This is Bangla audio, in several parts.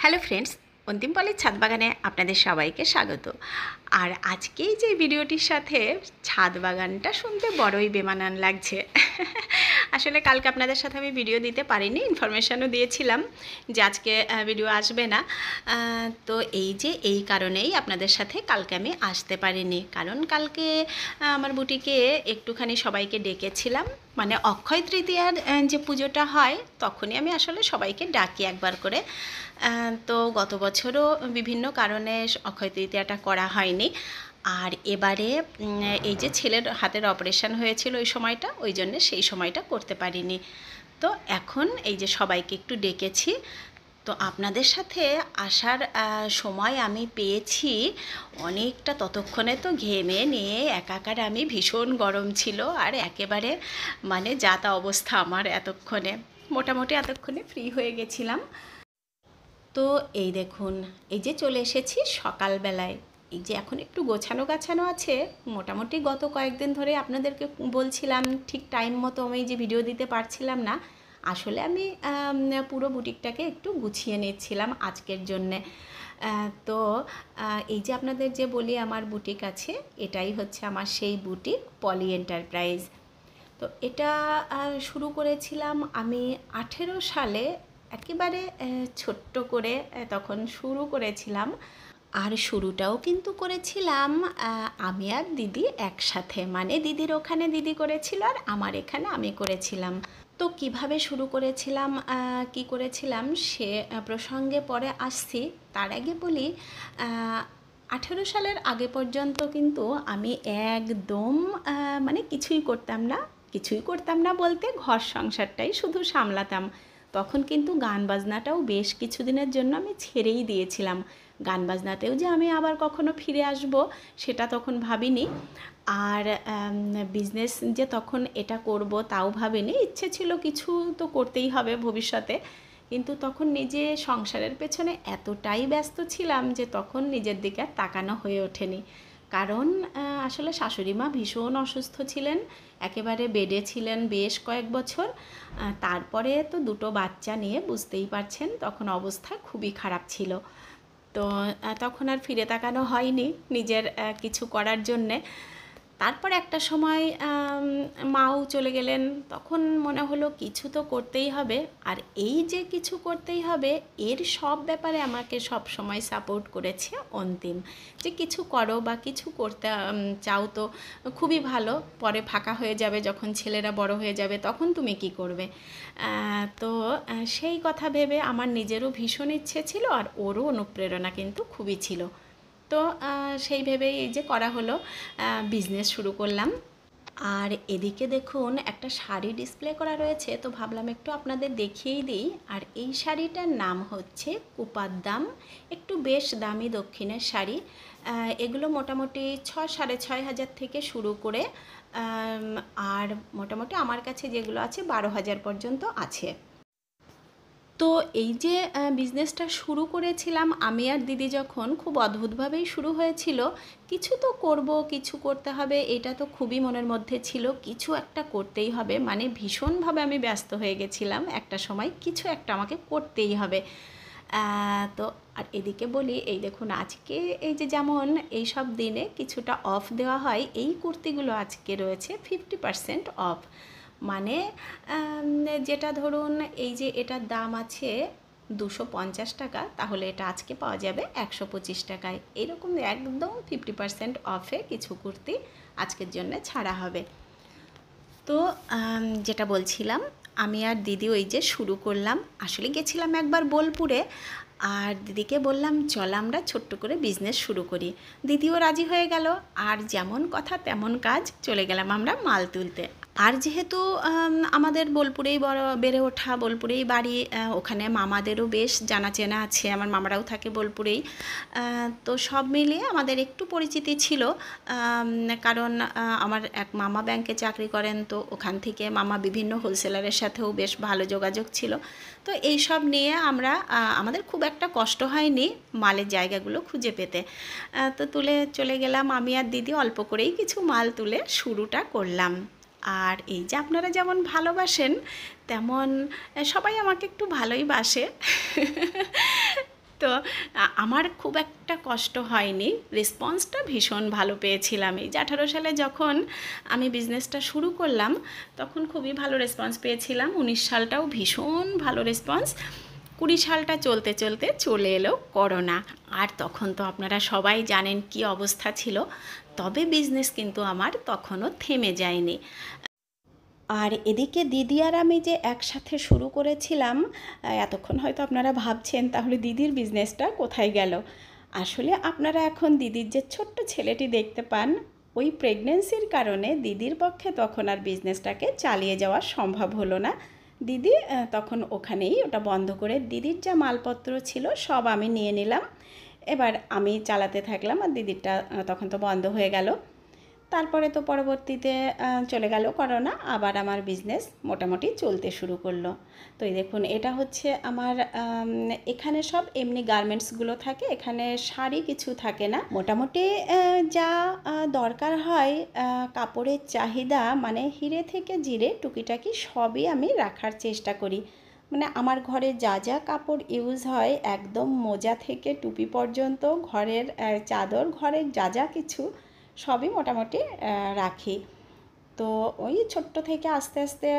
হ্যালো ফ্রেন্ডস, অন্তিম পলের ছাদ বাগানে আপনাদের সবাইকে স্বাগত। আর আজকেই যে ভিডিওটির সাথে ছাদ বাগানটা শুনতে বড়ই বেমানান লাগছে। আসলে কালকে আপনাদের সাথে আমি ভিডিও দিতে পারিনি, ইনফরমেশানও দিয়েছিলাম যে আজকে ভিডিও আসবে না। তো এই কারণেই আপনাদের সাথে কালকে আমি আসতে পারিনি, কারণ কালকে আমার বুটিকে একটুখানি সবাইকে ডেকেছিলাম। মানে অক্ষয় তৃতীয়ার যে পুজোটা হয় তখনই আমি আসলে সবাইকে ডাকি একবার করে। তো গত বছরও বিভিন্ন কারণে অক্ষয় তৃতীয়াটা করা হয়নি। আর এবারে এই যে ছেলের হাতের অপারেশন হয়েছিল ওই জন্যে সেই সময়টা করতে পারিনি। তো এখন এই যে সবাইকে একটু ডেকেছি। তো আপনাদের সাথে আসার সময় আমি পেয়েছি অনেকটা। ততক্ষণে তো ঘেমে নিয়ে একাকার আমি, ভীষণ গরম ছিল আর একেবারে মানে যা তা অবস্থা আমার। মোটামুটি এতক্ষণে ফ্রি হয়ে গেছিলাম। তো এই দেখুন, এই যে চলে এসেছি সকালবেলায়। এই যে এখন একটু গোছানো গাছানো আছে। মোটামুটি গত কয়েকদিন ধরে আপনাদেরকে বলছিলাম ঠিক টাইম মতো আমি যে ভিডিও দিতে পারছিলাম না। আসলে আমি পুরো বুটিকটাকে একটু গুছিয়ে নিচ্ছিলাম আজকের জন্যে। তো এই যে আপনাদের যে বলি আমার বুটিক আছে, এটাই হচ্ছে আমার সেই বুটিক, পলি এন্টারপ্রাইজ। তো এটা শুরু করেছিলাম আমি 18 সালে, একেবারে ছোট্ট করে তখন শুরু করেছিলাম। আর শুরুটাও কিন্তু করেছিলাম আমি আর দিদি একসাথে, মানে দিদির ওখানে দিদি করেছিল আর আমার এখানে আমি করেছিলাম। তো কিভাবে শুরু করেছিলাম, কি করেছিলাম সে প্রসঙ্গে পরে আসছি। তার আগে বলি 18 সালের আগে পর্যন্ত কিন্তু আমি একদম মানে কিছুই করতাম না বলতে ঘর সংসারটাই শুধু সামলাতাম। তখন কিন্তু গান বাজনাটাও বেশ কিছুদিনের জন্য আমি ছেড়েই দিয়েছিলাম। গান বাজনাতেও যে আমি আবার কখনো ফিরে আসব সেটা তখন ভাবিনি। আর বিজনেস যে তখন এটা করব তাও ভাবিনি। ইচ্ছে ছিল কিছু তো করতেই হবে ভবিষ্যতে, কিন্তু তখন নিজে সংসারের পেছনে এতটাই ব্যস্ত ছিলাম যে তখন নিজের দিকে আর তাকানো হয়ে ওঠেনি। কারণ আসলে শাশুড়ি মা ভীষণ অসুস্থ ছিলেন, একেবারে বেডে ছিলেন বেশ কয়েক বছর। তারপরে তো দুটো বাচ্চা নিয়ে বুঝতেই পারছেন তখন অবস্থা খুবই খারাপ ছিল। তো তখন আর ফিরে তাকানো হয়নি নিজের কিছু করার জন্যে। তারপর একটা সময় মাও চলে গেলেন, তখন মনে হলো কিছু তো করতেই হবে। আর এই যে কিছু করতেই হবে, এর সব ব্যাপারে আমাকে সব সময় সাপোর্ট করেছে অন্তিম, যে কিছু করো বা কিছু করতে চাও তো খুবই ভালো, পরে ফাঁকা হয়ে যাবে যখন ছেলেরা বড় হয়ে যাবে তখন তুমি কি করবে। তো সেই কথা ভেবে আমার নিজেরও ভীষণ ইচ্ছে ছিল আর ওরও অনুপ্রেরণা কিন্তু খুবই ছিল। তো সেই ভেবেই এই যে করা হলো, বিজনেস শুরু করলাম। আর এদিকে দেখুন একটা শাড়ি ডিসপ্লে করা রয়েছে, তো ভাবলাম একটু আপনাদের দেখিয়েই দিই। আর এই শাড়িটার নাম হচ্ছে কুপাদ্দাম, একটু বেশ দামি দক্ষিণের শাড়ি। এগুলো মোটামুটি 6-6.5 হাজার থেকে শুরু করে আর মোটামুটি আমার কাছে যেগুলো আছে 12,000 পর্যন্ত আছে। তো এই যে বিজনেসটা শুরু করেছিলাম আমি আর দিদি, যখন খুব অদ্ভুতভাবেই শুরু হয়েছিল। কিছু তো করব, কিছু করতে হবে, এটা তো খুবই মনের মধ্যে ছিল, কিছু একটা করতেই হবে। মানে ভীষণভাবে আমি ব্যস্ত হয়ে গেছিলাম একটা সময়, কিছু একটা আমাকে করতেই হবে। তো আর এদিকে বলি, এই দেখুন আজকে এই যে যেমন এই সব দিনে কিছুটা অফ দেওয়া হয়, এই কুর্তিগুলো আজকে রয়েছে 50% অফ। মানে যেটা ধরুন এই যে এটার দাম আছে 250 টাকা, তাহলে এটা আজকে পাওয়া যাবে 125 টাকায়। এরকম একদম 50% অফে কিছু কুর্তি আজকের জন্য ছাড়া হবে। তো যেটা বলছিলাম, আমি আর দিদি ওই যে শুরু করলাম। আসলে গেছিলাম একবার বোলপুরে, আর দিদিকে বললাম চল আমরা ছোট্ট করে বিজনেস শুরু করি। দিদিও রাজি হয়ে গেল, আর যেমন কথা তেমন কাজ, চলে গেলাম আমরা মাল তুলতে। আর যেহেতু আমাদের বোলপুরেই বেড়ে ওঠা, বোলপুরেই বাড়ি, ওখানে মামাদেরও বেশ জানা চেনা আছে, আমার মামারাও থাকে বোলপুরেই। তো সব মিলিয়ে আমাদের একটু পরিচিতি ছিল, কারণ আমার এক মামা ব্যাংকে চাকরি করেন, তো ওখান থেকে মামা বিভিন্ন হোলসেলারের সাথেও বেশ ভালো যোগাযোগ ছিল। তো এই সব নিয়ে আমাদের খুব একটা কষ্ট হয়নি মালের জায়গাগুলো খুঁজে পেতে। তো তুলে চলে গেলাম আমি আর দিদি, অল্প করেই কিছু মাল তুলে শুরুটা করলাম। আর এই যে আপনারা যেমন ভালোবাসেন তেমন সবাই আমাকে একটু ভালোই বাসে। তো আমার খুব একটা কষ্ট হয়নি, রেসপন্সটা ভীষণ ভালো পেয়েছিলাম। এই যে 18 সালে যখন আমি বিজনেসটা শুরু করলাম তখন খুবই ভালো রেসপন্স পেয়েছিলাম। 19 সালটাও ভীষণ ভালো রেসপন্স। 20 সালটা চলতে চলতে চলে এলো করোনা, আর তখন তো আপনারা সবাই জানেন কি অবস্থা ছিল। তবে বিজনেস কিন্তু আমার তখনও থেমে যায়নি। আর এদিকে দিদি আর আমি যে একসাথে শুরু করেছিলাম, এতক্ষণ হয়তো আপনারা ভাবছেন তাহলে দিদির বিজনেসটা কোথায় গেল। আসলে আপনারা এখন দিদির যে ছোট্ট ছেলেটি দেখতে পান, ওই প্রেগনেন্সির কারণে দিদির পক্ষে তখন আর বিজনেসটাকে চালিয়ে যাওয়া সম্ভব হলো না। দিদি তখন ওখানেই ওটা বন্ধ করে দিদির যা মালপত্র ছিল সব আমি নিয়ে নিলাম। এবার আমি চালাতে থাকলাম, আর দিদিরটা তখন তো বন্ধ হয়ে গেল। তারপরে তো পরবর্তীতে চলে গেল করোনা, আবার আমার বিজনেস মোটামুটি চলতে শুরু করলো। তো এই দেখুন, এটা হচ্ছে আমার এখানে সব এমনি গার্মেন্টসগুলো থাকে, এখানে শাড়ি কিছু থাকে না। মোটামুটি যা দরকার হয়, কাপড়ের চাহিদা মানে হিরে থেকে জিরে টুকিটাকি সবই আমি রাখার চেষ্টা করি। মানে আমার ঘরে যা যা কাপড় ইউজ হয়, একদম মোজা থেকে টুপি পর্যন্ত, ঘরের চাদর, ঘরের যা যা কিছু সবই মোটামুটি রাখি। তো ওই ছোট্ট থেকে আস্তে আস্তে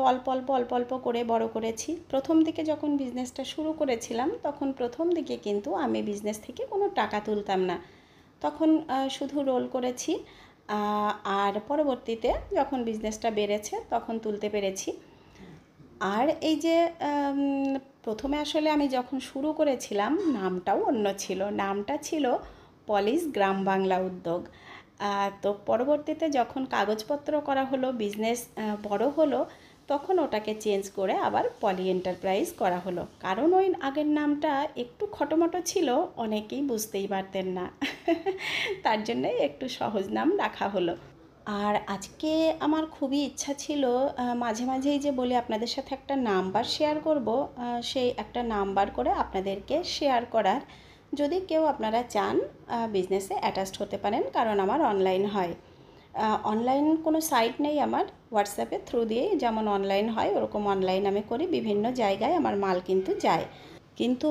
অল্প অল্প অল্প অল্প করে বড় করেছি। প্রথম দিকে যখন বিজনেসটা শুরু করেছিলাম তখন প্রথম দিকে কিন্তু আমি বিজনেস থেকে কোনো টাকা তুলতাম না, তখন শুধু রোল করেছি। আর পরবর্তীতে যখন বিজনেসটা বেড়েছে তখন তুলতে পেরেছি। আর এই যে প্রথমে আসলে আমি যখন শুরু করেছিলাম নামটাও অন্য ছিল, নামটা ছিল পলিশ গ্রাম বাংলা উদ্যোগ। তো পরবর্তীতে যখন কাগজপত্র করা হলো, বিজনেস বড় হলো, তখন ওটাকে চেঞ্জ করে আবার পলি এন্টারপ্রাইজ করা হলো। কারণ ওই আগের নামটা একটু খটোমটো ছিল, অনেকেই বুঝতেই পারতেন না। তার জন্যে একটু সহজ নাম রাখা হলো। আর আজকে আমার খুবই ইচ্ছা ছিল মাঝে মাঝেই যে বলি আপনাদের সাথে একটা নাম্বার শেয়ার করব, সেই একটা নাম্বার করে আপনাদেরকে শেয়ার করার। যদি কেউ আপনারা চান বিজনেসে অ্যাটাচড হতে পারেন, কারণ আমার অনলাইন হয়। অনলাইন কোনো সাইট নেই আমার, হোয়াটসঅ্যাপের থ্রু দিয়েই যেমন অনলাইন হয় ওরকম অনলাইন আমি করি। বিভিন্ন জায়গায় আমার মাল কিন্তু যায়, কিন্তু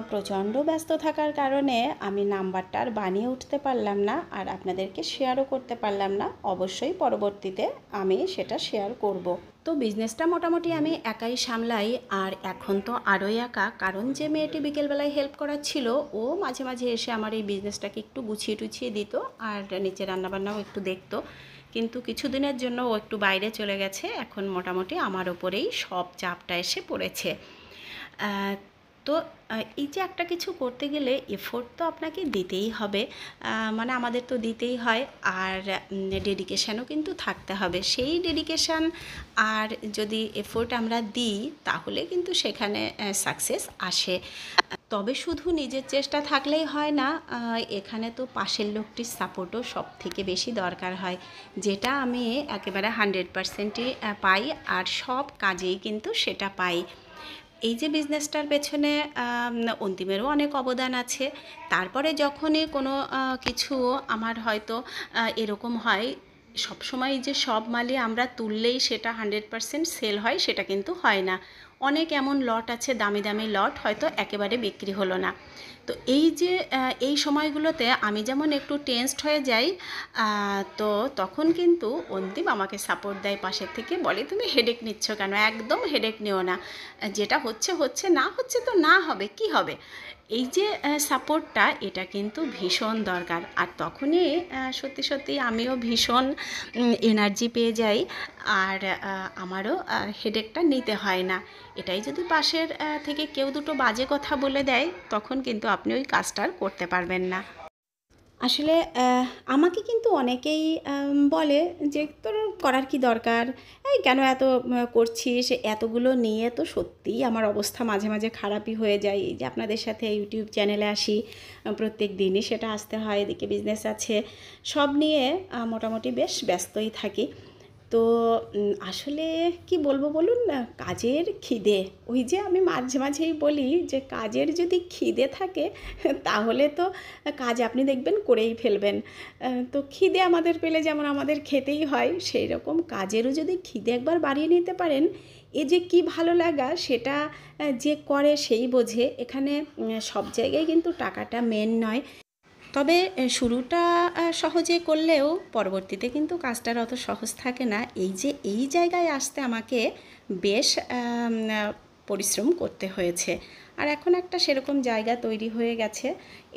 প্রচণ্ড ব্যস্ত থাকার কারণে আমি নাম্বারটা আর বানিয়ে উঠতে পারলাম না, আর আপনাদেরকে শেয়ারও করতে পারলাম না। অবশ্যই পরবর্তীতে আমি সেটা শেয়ার করব। তো বিজনেসটা মোটামুটি আমি একাই সামলাই, আর এখন তো আরোই একা, কারণ যে মেয়েটি বিকেলবেলায় হেল্প করার ছিল ও মাঝে মাঝে এসে আমার এই বিজনেসটাকে একটু গুছিয়ে টুছিয়ে দিত, আর নিচে রান্নাবান্নাও একটু দেখতো। কিন্তু কিছুদিনের জন্য ও একটু বাইরে চলে গেছে, এখন মোটামুটি আমার ওপরেই সব চাপটা এসে পড়েছে। তো এই যে একটা কিছু করতে গেলে এফোর্ট তো আপনাকে দিতেই হবে, মানে আমাদের তো দিতেই হয়, আর ডেডিকেশানও কিন্তু থাকতে হবে। সেই ডেডিকেশান আর যদি এফোর্ট আমরা দিই তাহলে কিন্তু সেখানে সাকসেস আসে। তবে শুধু নিজের চেষ্টা থাকলেই হয় না, এখানে তো পাশের লোকটির সাপোর্টও সব থেকে বেশি দরকার হয়, যেটা আমি একেবারে 100%ই পাই, আর সব কাজেই কিন্তু সেটা পাই। এই যে বিজনেসটার পেছনে অন্তিমেরও অনেক অবদান আছে। তারপরে যখনই কোনো কিছু আমার হয়তো এরকম হয়, সবসময় যে সব মালই আমরা তুললেই সেটা 100% সেল হয় সেটা কিন্তু হয় না। অনেক এমন লট আছে, দামি দামি লট হয়তো একেবারে বিক্রি হলো না। তো এই যে এই সময়গুলোতে আমি যেমন একটু টেনসড হয়ে যাই, তো তখন কিন্তু অন্তিম আমাকে সাপোর্ট দেয় পাশের থেকে, বলে তুমি হেডেক নিচ্ছ কেন, একদম হেডেক নিও না, যেটা হচ্ছে হচ্ছে, না হচ্ছে তো না হবে, কি হবে। এই যে সাপোর্টটা, এটা কিন্তু ভীষণ দরকার। আর তখনই সত্যি সত্যি আমিও ভীষণ এনার্জি পেয়ে যাই, আর আমারও হেডেকটা নিতে হয় না। এটাই যদি পাশের থেকে কেউ দুটো বাজে কথা বলে দেয়, তখন কিন্তু আপনি ওই কাজটা আর করতে পারবেন না। আসলে আমাকে কিন্তু অনেকেই বলে যে তোর করার কি দরকার, এই কেন এত করছিস, এতগুলো নিয়ে তো সত্যিই আমার অবস্থা মাঝে মাঝে খারাপই হয়ে যায়। এই যে আপনাদের সাথে ইউটিউব চ্যানেলে আসি, প্রত্যেক দিনই সেটা আসতে হয়, এদিকে বিজনেস আছে, সব নিয়ে মোটামুটি বেশ ব্যস্তই থাকি। তো আসলে কি বলবো বলুন না, কাজের খিদে, ওই যে আমি মাঝে মাঝেই বলি যে কাজের যদি খিদে থাকে তাহলে তো কাজ আপনি দেখবেন করেই ফেলবেন। তো খিদে আমাদের পেলে যেমন আমাদের খেতেই হয়, সেই রকম কাজেরও যদি খিদে একবার বাড়িয়ে নিতে পারেন, এ যে কি ভালো লাগা সেটা যে করে সেই বোঝে। এখানে সব জায়গায় কিন্তু টাকাটা মেন নয়, তবে শুরুটা সহজে করলেও পরবর্তীতে কিন্তু কাজটার অত সহজ থাকে না। এই যে এই জায়গায় আসতে আমাকে বেশ পরিশ্রম করতে হয়েছে। আর এখন একটা সেরকম জায়গা তৈরি হয়ে গেছে।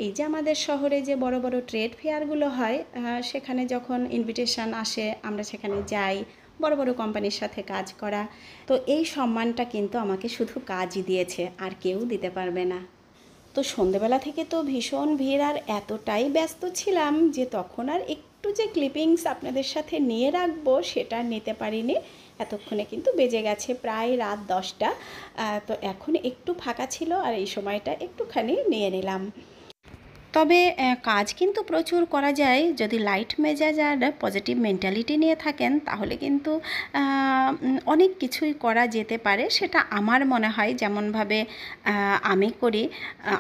এই যে আমাদের শহরে যে বড় বড় ট্রেড ফেয়ারগুলো হয়, সেখানে যখন ইনভিটেশন আসে আমরা সেখানে যাই, বড় বড় কোম্পানির সাথে কাজ করা। তো এই সম্মানটা কিন্তু আমাকে শুধু কাজই দিয়েছে, আর কেউ দিতে পারবে না। তো সন্ধেবেলা থেকে তো ভীষণ ভিড়, আর এতটাই ব্যস্ত ছিলাম যে তখন আর একটু যে ক্লিপিংস আপনাদের সাথে নিয়ে রাখবো সেটা নিতে পারিনি। এতক্ষণে কিন্তু বেজে গেছে প্রায় রাত 10টা। তো এখন একটু ফাঁকা ছিল আর এই সময়টা একটুখানি নিয়ে নিলাম। তবে কাজ কিন্তু প্রচুর করা যায় যদি লাইট মেজাজ আর পজিটিভ মেন্টালিটি নিয়ে থাকেন, তাহলে কিন্তু অনেক কিছুই করা যেতে পারে। সেটা আমার মনে হয় যেমনভাবে আমি করি।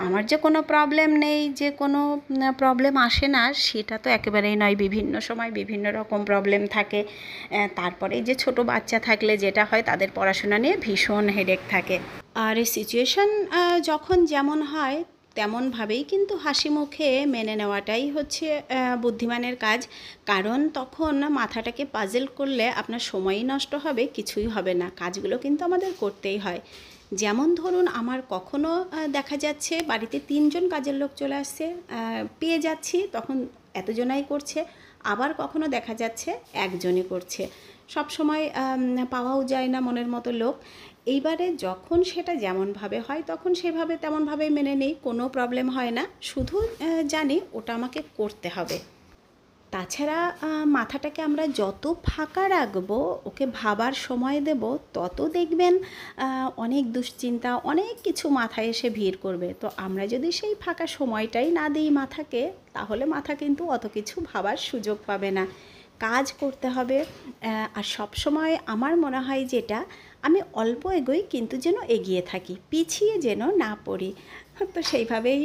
আমার যে কোনো প্রবলেম নেই, যে কোনো প্রবলেম আসে না সেটা তো একেবারেই নয়। বিভিন্ন সময় বিভিন্ন রকম প্রবলেম থাকে। তারপরে যে ছোট বাচ্চা থাকলে যেটা হয়, তাদের পড়াশোনা নিয়ে ভীষণ হেডেক থাকে। আর সিচুয়েশান যখন যেমন হয় তেমনভাবেই কিন্তু হাসি মুখে মেনে নেওয়াটাই হচ্ছে বুদ্ধিমানের কাজ। কারণ তখন মাথাটাকে পাজল করলে আপনার সময়ই নষ্ট হবে, কিছুই হবে না। কাজগুলো কিন্তু আমাদের করতেই হয়। যেমন ধরুন, আমার কখনো দেখা যাচ্ছে বাড়িতে 3জন কাজের লোক চলে আসছে, পেয়ে যাচ্ছি তখন এতজনাই করছে। আবার কখনো দেখা যাচ্ছে একজনই করছে। সব সময় পাওয়াও যায় না মনের মতো লোক। এইবারে যখন সেটা যেমনভাবে হয় তখন সেভাবে তেমনভাবেই মেনে নেই, কোনো প্রবলেম হয় না। শুধু জানি ওটা আমাকে করতে হবে। তাছাড়া মাথাটাকে আমরা যত ফাঁকা রাখবো, ওকে ভাবার সময় দেব, তত দেখবেন অনেক দুশ্চিন্তা, অনেক কিছু মাথায় এসে ভিড় করবে। তো আমরা যদি সেই ফাঁকা সময়টাই না দিই মাথাকে, তাহলে মাথা কিন্তু অত কিছু ভাবার সুযোগ পাবে না। কাজ করতে হবে। আর সব সময় আমার মনে হয় যেটা, আমি অল্প এগোই কিন্তু যেন এগিয়ে থাকি, পিছিয়ে যেন না পড়ি। তো সেইভাবেই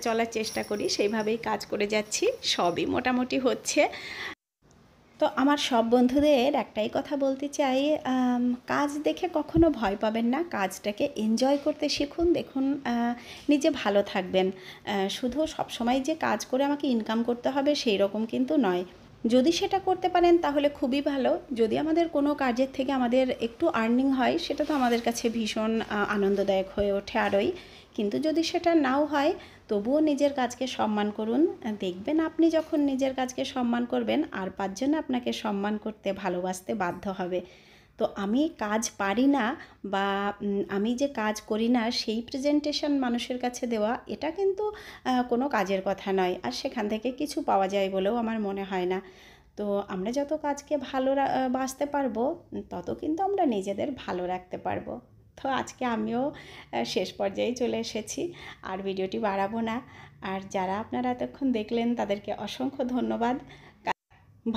চলার চেষ্টা করি, সেইভাবেই কাজ করে যাচ্ছি, সবই মোটামুটি হচ্ছে। তো আমার সব বন্ধুদের একটাই কথা বলতে চাই, কাজ দেখে কখনো ভয় পাবেন না, কাজটাকে এনজয় করতে শিখুন। দেখুন, নিজে ভালো থাকবেন। শুধু সবসময় যে কাজ করে আমাকে ইনকাম করতে হবে সেই রকম কিন্তু নয়। যদি সেটা করতে পারেন তাহলে খুবই ভালো। যদি আমাদের কোনো কাজের থেকে আমাদের একটু আর্নিং হয়, সেটা তো আমাদের কাছে ভীষণ আনন্দদায়ক হয়ে ওঠে আরোই। কিন্তু যদি সেটা নাও হয়, তবুও নিজের কাজকে সম্মান করুন। দেখবেন আপনি যখন নিজের কাজকে সম্মান করবেন, আর 5জন আপনাকে সম্মান করতে, ভালোবাসতে বাধ্য হবে। তো আমি কাজ পারি না বা আমি যে কাজ করি না সেই প্রেজেন্টেশন মানুষের কাছে দেওয়া, এটা কিন্তু কোনো কাজের কথা নয়। আর সেখান থেকে কিছু পাওয়া যায় বলেও আমার মনে হয় না। তো আমরা যত কাজকে ভালো বাসতে পারবো, তত কিন্তু আমরা নিজেদের ভালো রাখতে পারবো। তো আজকে আমিও শেষ পর্যায়ে চলে এসেছি, আর ভিডিওটি বাড়াবো না। আর যারা আপনারা এতক্ষণ দেখলেন তাদেরকে অসংখ্য ধন্যবাদ।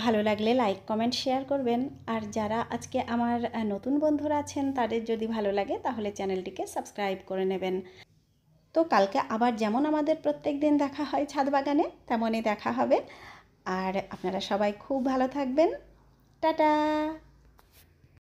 ভালো লাগলে লাইক, কমেন্ট, শেয়ার করবেন। আর যারা আজকে আমার নতুন বন্ধুরা আছেন, তাদের যদি ভালো লাগে তাহলে চ্যানেলটিকে সাবস্ক্রাইব করে নেবেন। তো কালকে আবার যেমন আমাদের প্রত্যেক দিন দেখা হয় ছাদ বাগানে, তেমনই দেখা হবে। আর আপনারা সবাই খুব ভালো থাকবেন। টাটা।